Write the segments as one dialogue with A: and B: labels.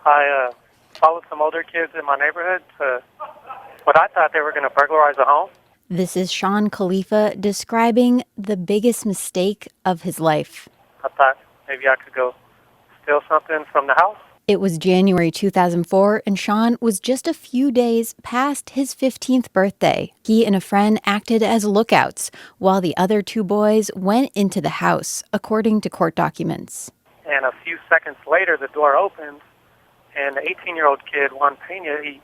A: I followed some older kids in my neighborhood to what I thought they were going to burglarize a home.
B: This is Shawn Khalifa describing the biggest mistake of his life.
A: I thought maybe I could go steal something from the house.
B: It was January 2004, and Shawn was just a few days past his 15th birthday. He and a friend acted as lookouts while the other two boys went into the house, according to court documents.
A: And a few seconds later, the door opens, and the 18-year-old kid, Juan Pena, he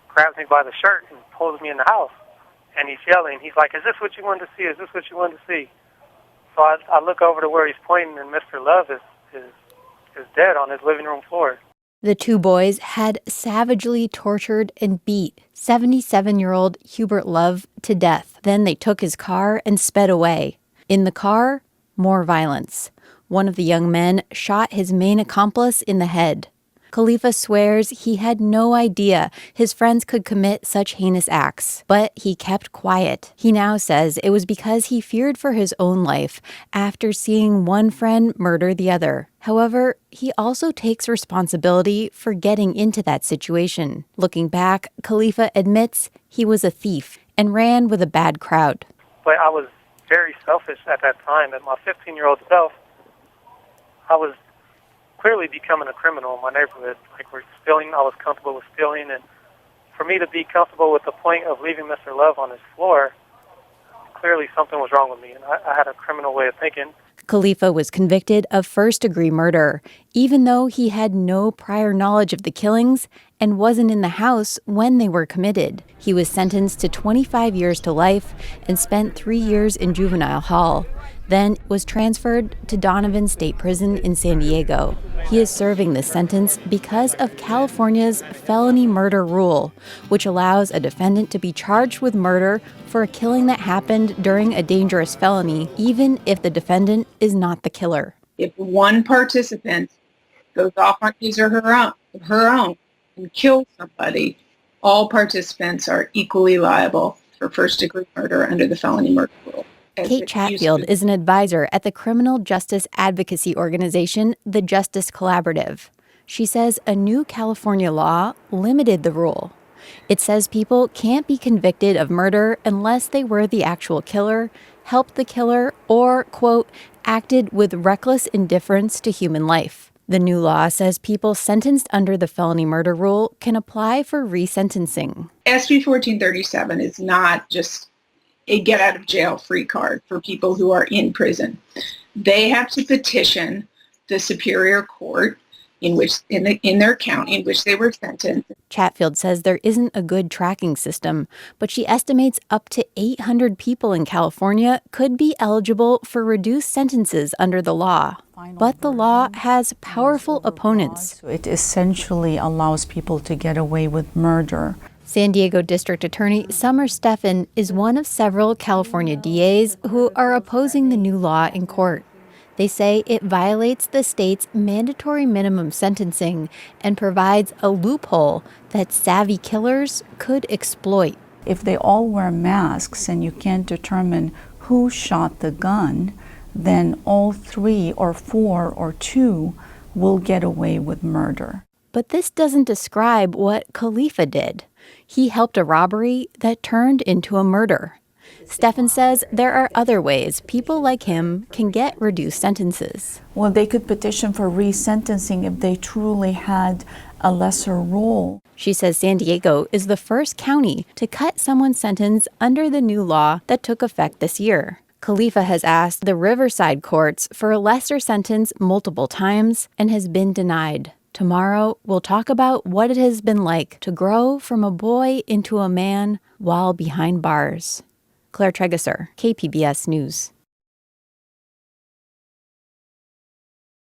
A: grabs me by the shirt and pulls me in the house. And he's yelling. He's like, "Is this what you wanted to see? Is this what you wanted to see?" So I look over to where he's pointing, and Mr. Love is dead on his living room floor.
B: The two boys had savagely tortured and beat 77-year-old Hubert Love to death. Then they took his car and sped away. In the car, more violence. One of the young men shot his main accomplice in the head. Khalifa swears he had no idea his friends could commit such heinous acts, but he kept quiet. He now says it was because he feared for his own life after seeing one friend murder the other. However, he also takes responsibility for getting into that situation. Looking back, Khalifa admits he was a thief and ran with a bad crowd.
A: But I was very selfish at that time. At my 15-year-old self, I was clearly becoming a criminal in my neighborhood. Like, we're stealing, I was comfortable with stealing, and for me to be comfortable with the point of leaving Mr. Love on his floor, clearly something was wrong with me, and I had a criminal way of thinking.
B: Khalifa was convicted of first-degree murder, even though he had no prior knowledge of the killings and wasn't in the house when they were committed. He was sentenced to 25 years to life and spent 3 years in juvenile hall, then was transferred to Donovan State Prison in San Diego. He is serving this sentence because of California's felony murder rule, which allows a defendant to be charged with murder for a killing that happened during a dangerous felony, even if the defendant is not the killer.
C: If one participant goes off on his or her own and kills somebody, all participants are equally liable for first-degree murder under the felony murder rule.
B: Kate Chatfield is an advisor at the criminal justice advocacy organization, the Justice Collaborative. She says a new California law limited the rule. It says people can't be convicted of murder unless they were the actual killer, helped the killer, or, quote, acted with reckless indifference to human life. The new law says people sentenced under the felony murder rule can apply for resentencing.
C: SB 1437 is not just a get-out-of-jail-free card for people who are in prison. They have to petition the superior court in their county in which they were sentenced.
B: Chatfield says there isn't a good tracking system, but she estimates up to 800 people in California could be eligible for reduced sentences under the law. But the law has powerful opponents.
D: It essentially allows people to get away with murder.
B: San Diego District Attorney Summer Stephan is one of several California DAs who are opposing the new law in court. They say it violates the state's mandatory minimum sentencing and provides a loophole that savvy killers could exploit.
D: If they all wear masks and you can't determine who shot the gun, then all 3 or 4 or 2 will get away with murder.
B: But this doesn't describe what Khalifa did. He helped a robbery that turned into a murder. Stephan says there are other ways people like him can get reduced sentences.
D: Well, they could petition for resentencing if they truly had a lesser role.
B: She says San Diego is the first county to cut someone's sentence under the new law that took effect this year. Khalifa has asked the Riverside courts for a lesser sentence multiple times and has been denied. Tomorrow, we'll talk about what it has been like to grow from a boy into a man while behind bars. Claire Tregesser, KPBS News.